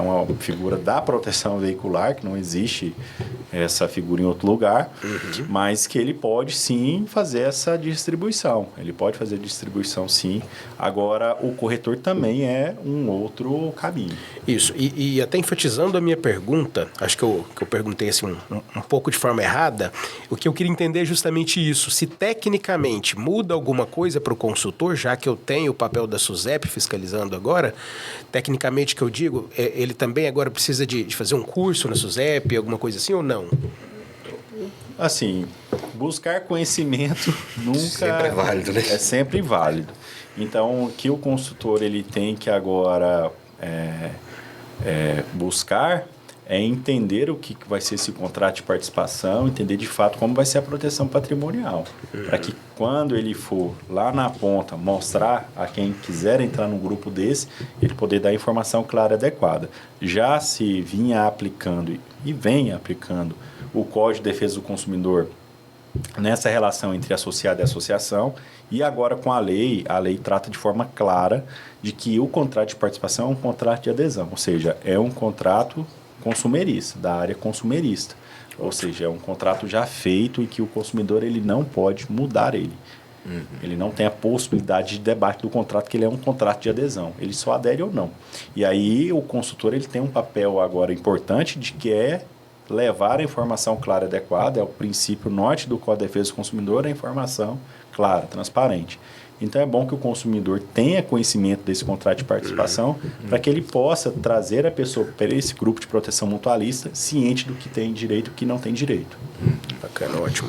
uma figura da proteção veicular, que não existe essa figura em outro lugar, mas que ele pode sim fazer essa distribuição. Ele pode fazer distribuição sim. Agora, o corretor também é um outro caminho. Isso. E até enfatizando a minha pergunta, acho que eu perguntei assim um pouco de forma errada, o que eu queria entender é justamente isso. Se tecnicamente muda alguma coisa para o consultor, já que eu tenho o papel da SUSEP fiscalizando agora, tecnicamente que eu digo, amigo, ele também agora precisa de fazer um curso na SUSEP, alguma coisa assim, ou não? Assim, buscar conhecimento nunca... Sempre é válido, né? É sempre válido. Então, o que o consultor ele tem que agora buscar é entender o que vai ser esse contrato de participação, entender de fato como vai ser a proteção patrimonial. Para que quando ele for lá na ponta mostrar a quem quiser entrar num grupo desse, ele poder dar a informação clara e adequada. Já se vinha aplicando e vem aplicando o Código de Defesa do Consumidor nessa relação entre associado e associação, e agora com a lei trata de forma clara de que o contrato de participação é um contrato de adesão, ou seja, é um contrato consumerista, da área consumerista. Ou seja, é um contrato já feito e que o consumidor ele não pode mudar ele. Ele não tem a possibilidade de debate do contrato, que ele é um contrato de adesão. Ele só adere ou não. E aí o consultor ele tem um papel agora importante de que é levar a informação clara e adequada, é o princípio norte do Código de Defesa do Consumidor, a informação clara, transparente. Então é bom que o consumidor tenha conhecimento desse contrato de participação para que ele possa trazer a pessoa para esse grupo de proteção mutualista ciente do que tem direito e o que não tem direito. Bacana, ótimo.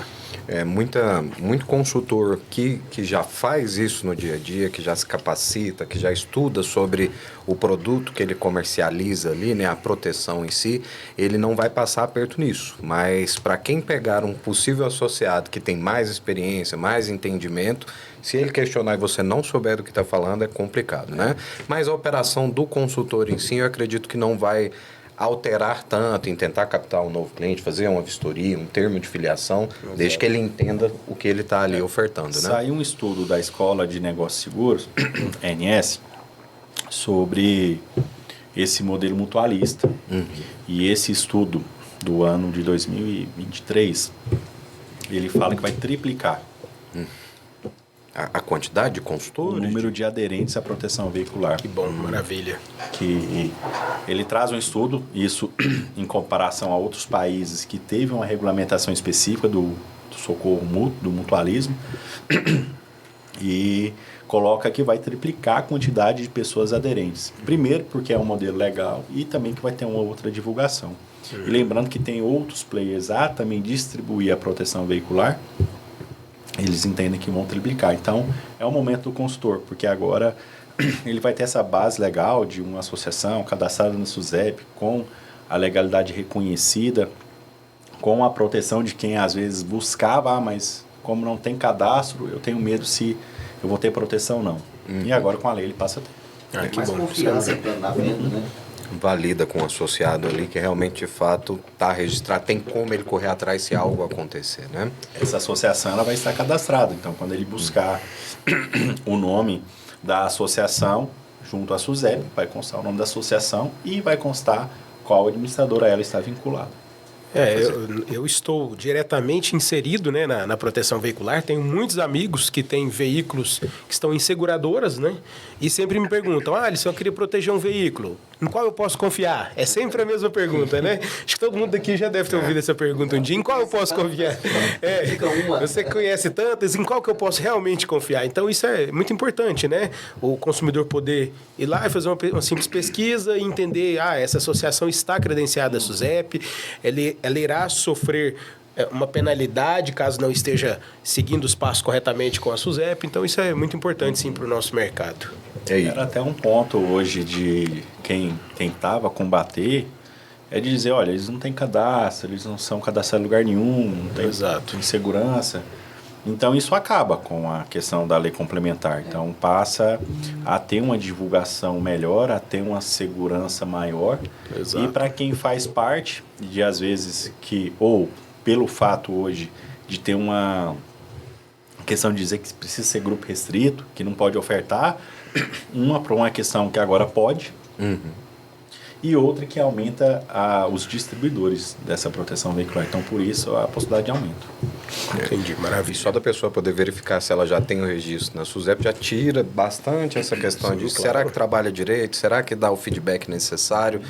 Muito consultor que já faz isso no dia a dia, que já se capacita, que já estuda sobre o produto que ele comercializa ali, né, a proteção em si, ele não vai passar aperto nisso. Mas para quem pegar um possível associado que tem mais experiência, mais entendimento, se ele questionar e você não souber do que está falando, é complicado, né? Mas a operação do consultor em si, eu acredito que não vai alterar tanto em tentar captar um novo cliente, fazer uma vistoria, um termo de filiação, desde que ele entenda o que ele está ali ofertando, né? Saiu um estudo da Escola de Negócios Seguros, ANS, sobre esse modelo mutualista. E esse estudo do ano de 2023, ele fala que vai triplicar A quantidade de consultores? o número de aderentes à proteção veicular. Que bom, maravilha. Que ele traz um estudo, isso em comparação a outros países que teve uma regulamentação específica do socorro mútuo, do mutualismo, e coloca que vai triplicar a quantidade de pessoas aderentes. Primeiro, porque é um modelo legal, e também que vai ter uma outra divulgação. E lembrando que tem outros players a também distribuir a proteção veicular, eles entendem que vão triplicar. Então, é o momento do consultor, porque agora ele vai ter essa base legal de uma associação cadastrada no SUSEP, com a legalidade reconhecida, com a proteção de quem às vezes buscava, mas como não tem cadastro, eu tenho medo se eu vou ter proteção ou não. E agora com a lei ele passa a ter. Que mais confiança entrando na venda, né? Valida com o associado ali, que realmente, de fato, está registrado, tem como ele correr atrás se algo acontecer, né? Essa associação ela vai estar cadastrada, então quando ele buscar o nome da associação junto à SUSEP, vai constar o nome da associação e vai constar qual administradora ela está vinculada. Eu estou diretamente inserido, né, na proteção veicular. Tenho muitos amigos que têm veículos que estão em seguradoras, né? E sempre me perguntam, Alisson, eu queria proteger um veículo. Em qual eu posso confiar? É sempre a mesma pergunta, né? Acho que todo mundo aqui já deve ter ouvido essa pergunta um dia. Em qual eu posso confiar? Você conhece tantas, em qual que eu posso realmente confiar? Então, isso é muito importante, né? O consumidor poder ir lá e fazer uma simples pesquisa e entender, essa associação está credenciada à SUSEP, ela irá sofrer uma penalidade caso não esteja seguindo os passos corretamente com a SUSEP. Então, isso é muito importante, sim, para o nosso mercado. Era até um ponto hoje de quem tentava combater, é de dizer, olha, eles não têm cadastro, eles não são cadastrados em lugar nenhum, não tem insegurança. Então, isso acaba com a questão da lei complementar. Então, passa a ter uma divulgação melhor, a ter uma segurança maior. Exato. E para quem faz parte, de às vezes ou pelo fato hoje de ter uma questão de dizer que precisa ser grupo restrito, que não pode ofertar, para uma questão que agora pode, e outra que aumenta os distribuidores dessa proteção veicular. Então, por isso, a possibilidade de aumento. Entendi, maravilha. E só da pessoa poder verificar se ela já tem o registro na SUSEP já tira bastante essa questão de será que trabalha direito, será que dá o feedback necessário,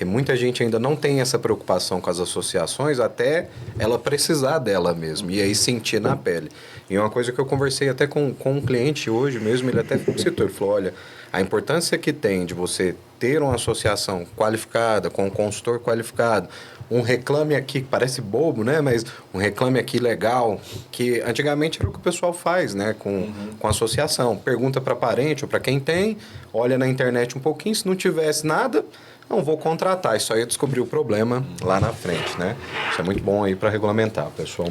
Porque muita gente ainda não tem essa preocupação com as associações até ela precisar dela mesmo, e aí sentir na pele. E uma coisa que eu conversei até com um cliente hoje mesmo, ele até citou, ele falou, olha, a importância que tem de você ter uma associação qualificada, com um consultor qualificado, um reclame aqui, que parece bobo, né? Mas um reclame aqui legal, que antigamente era o que o pessoal faz, né? Com associação. Pergunta para parente ou para quem tem, olha na internet um pouquinho, se não tivesse nada, não vou contratar. Isso aí é descobrir o problema lá na frente, né? Isso é muito bom aí para regulamentar, pessoal.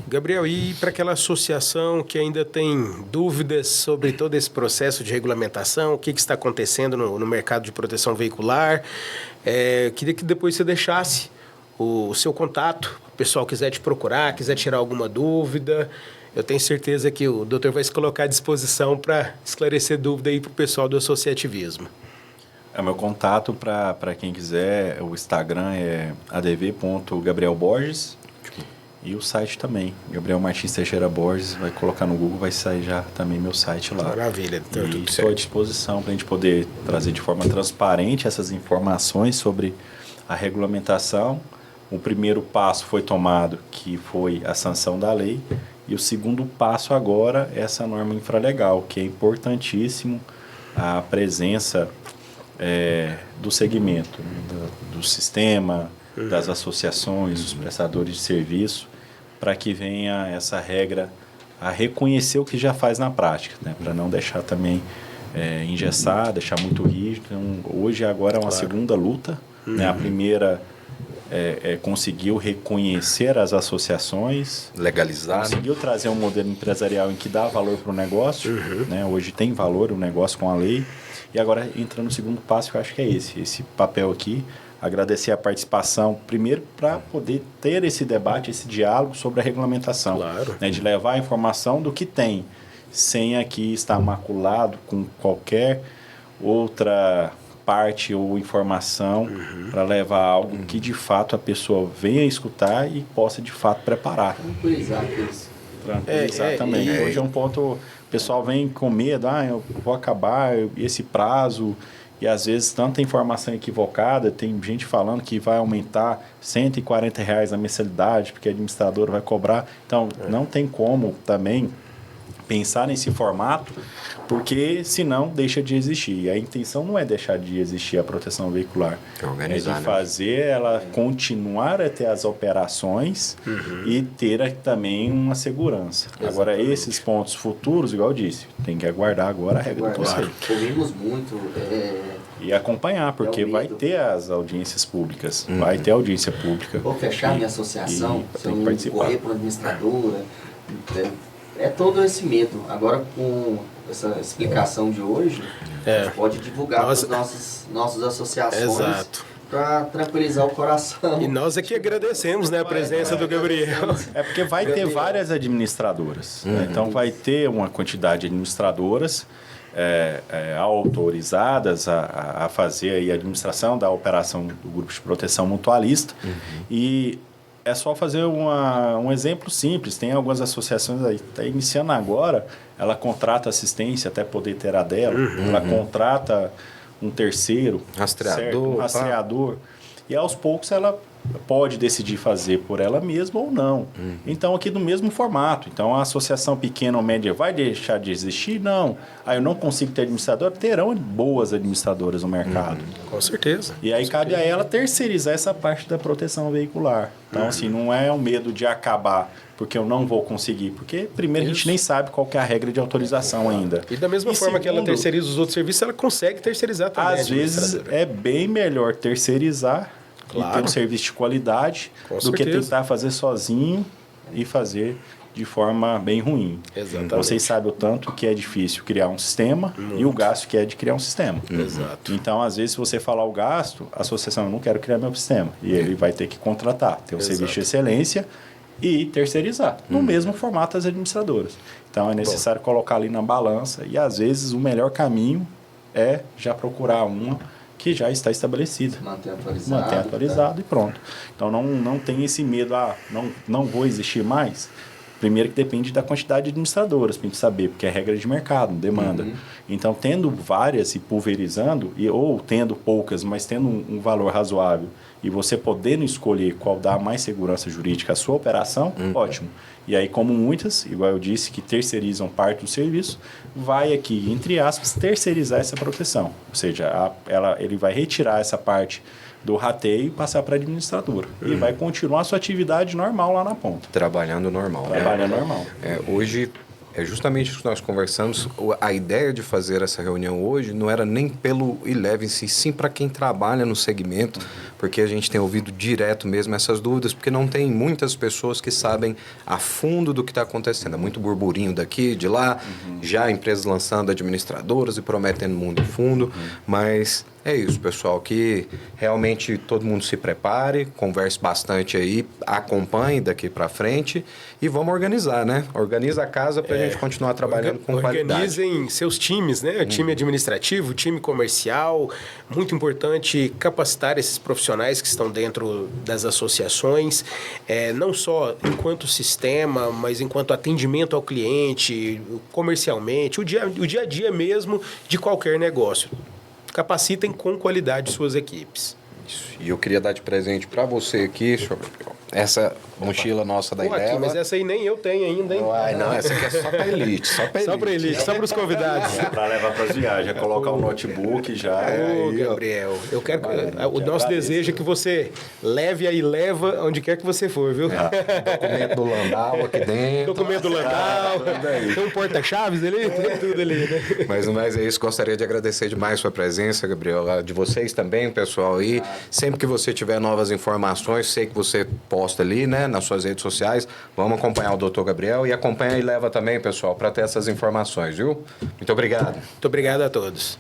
Gabriel, e para aquela associação que ainda tem dúvidas sobre todo esse processo de regulamentação, o que está acontecendo no mercado de proteção veicular, queria que depois você deixasse o seu contato, o pessoal quiser te procurar, quiser tirar alguma dúvida. Eu tenho certeza que o doutor vai se colocar à disposição para esclarecer dúvida aí para o pessoal do associativismo. Meu contato para quem quiser, o Instagram é adv.gabrielborges. E o site também, Gabriel Martins Teixeira Borges, vai colocar no Google, vai sair já também meu site lá. Maravilha. Então, e estou à disposição para a gente poder trazer de forma transparente essas informações sobre a regulamentação. O primeiro passo foi tomado, que foi a sanção da lei, e o segundo passo agora é essa norma infralegal, que é importantíssimo a presença do segmento, do sistema, das associações, dos prestadores de serviço, para que venha essa regra a reconhecer o que já faz na prática, né? Para não deixar também engessar, deixar muito rígido. Então, hoje agora é uma segunda luta, né? A primeira conseguiu reconhecer as associações, legalizar, conseguiu trazer um modelo empresarial em que dá valor para o negócio, né? Hoje tem valor o negócio com a lei, e agora entra no segundo passo, que eu acho que é esse papel aqui. Agradecer a participação, primeiro, para poder ter esse debate, esse diálogo sobre a regulamentação. Claro. Né, de levar a informação do que tem, sem aqui estar maculado com qualquer outra parte ou informação, para levar algo que, de fato, a pessoa venha escutar e possa, de fato, preparar. Tranquilizar aqueles. Tranquilizar também. Hoje é um ponto, o pessoal vem com medo, eu vou acabar esse prazo. E às vezes tanta informação equivocada, tem gente falando que vai aumentar R$140 a mensalidade, porque a administradora vai cobrar. Então, não tem como também pensar nesse formato, porque senão deixa de existir. E a intenção não é deixar de existir a proteção veicular, é de fazer ela continuar a ter as operações e ter também uma segurança. Exatamente. Agora, esses pontos futuros, igual eu disse, tem que aguardar agora a regra do Conselho. Ouvimos muito. E acompanhar, porque vai ter as audiências públicas, vai ter audiência pública. Vou fechar minha associação, se eu não participar. correr para a administradora. É todo esse medo. Agora, com essa explicação de hoje, a gente pode divulgar para as nossas associações para tranquilizar o coração. E nós aqui agradecemos, né, a presença do Gabriel. É porque vai ter várias administradoras. Né? Então, vai ter uma quantidade de administradoras autorizadas a fazer aí a administração da operação do Grupo de Proteção Mutualista. E é só fazer um exemplo simples. Tem algumas associações aí, está iniciando agora, ela contrata assistência até poder ter a dela, ela contrata um terceiro, um rastreador, e aos poucos ela pode decidir fazer por ela mesma ou não. Então, aqui no mesmo formato. Então, a associação pequena ou média vai deixar de existir? Não. Eu não consigo ter administrador? Terão boas administradoras no mercado. Com certeza. E aí cabe a ela terceirizar essa parte da proteção veicular. Então, assim, não é um medo de acabar porque eu não vou conseguir. Porque, primeiro, a gente nem sabe qual que é a regra de autorização ainda. E da mesma forma que ela terceiriza os outros serviços, ela consegue terceirizar também. Às vezes, é bem melhor terceirizar e ter um serviço de qualidade do que tentar fazer sozinho e fazer de forma bem ruim. Exatamente. Vocês sabem o tanto que é difícil criar um sistema e o gasto que é de criar um sistema. Exato. Então, às vezes, se você falar o gasto, a associação, eu não quero criar meu sistema. E ele vai ter que contratar, ter um serviço de excelência e terceirizar, no mesmo formato das administradoras. Então, é necessário colocar ali na balança e, às vezes, o melhor caminho é já procurar uma que já está estabelecida. Manter atualizado. Manter atualizado e pronto. Então, não tem esse medo, não vou existir mais. Primeiro que depende da quantidade de administradoras, para a gente saber, porque é regra de mercado, demanda. Então, tendo várias e pulverizando, ou tendo poucas, mas tendo um valor razoável, e você podendo escolher qual dá mais segurança jurídica à sua operação, ótimo. E aí, como muitas, igual eu disse, que terceirizam parte do serviço, vai aqui, entre aspas, terceirizar essa proteção. Ou seja, ele vai retirar essa parte do rateio e passar para a administradora. E vai continuar a sua atividade normal lá na ponta. Trabalhando normal. Trabalhando normal. Hoje, é justamente isso que nós conversamos. A ideia de fazer essa reunião hoje não era nem pelo Eleven, sim para quem trabalha no segmento, porque a gente tem ouvido direto mesmo essas dúvidas, porque não tem muitas pessoas que sabem a fundo do que está acontecendo. É muito burburinho daqui, de lá, já empresas lançando administradoras e prometendo mundo e fundo, mas é isso, pessoal, que realmente todo mundo se prepare, converse bastante aí, acompanhe daqui para frente e vamos organizar, né? Organiza a casa para a gente continuar trabalhando com qualidade. Organizem seus times, né? Time administrativo, time comercial. Muito importante capacitar esses profissionais que estão dentro das associações, não só enquanto sistema, mas enquanto atendimento ao cliente, comercialmente, o dia a dia mesmo de qualquer negócio. Capacitem com qualidade suas equipes. Isso. E eu queria dar de presente para você aqui, senhor Gabriel, essa mochila nossa da Eleva. Mas essa aí nem eu tenho ainda, hein? Uai, não, essa aqui é só para elite, Só para elite, só para os convidados. Para levar para as viagens, colocar um notebook já. Ô, Gabriel, eu quero o nosso desejo é que você leve a Eleva onde quer que você for, viu? Documento do Landau aqui dentro. Documento do Landau, tem um porta-chaves ali, tem tudo ali, né? Mas é isso, gostaria de agradecer demais sua presença, Gabriel, de vocês também, pessoal aí. Sempre que você tiver novas informações, sei que você posta ali, né, nas suas redes sociais. Vamos acompanhar o Dr. Gabriel e acompanha a Eleva também, pessoal, para ter essas informações, viu? Muito obrigado. Muito obrigado a todos.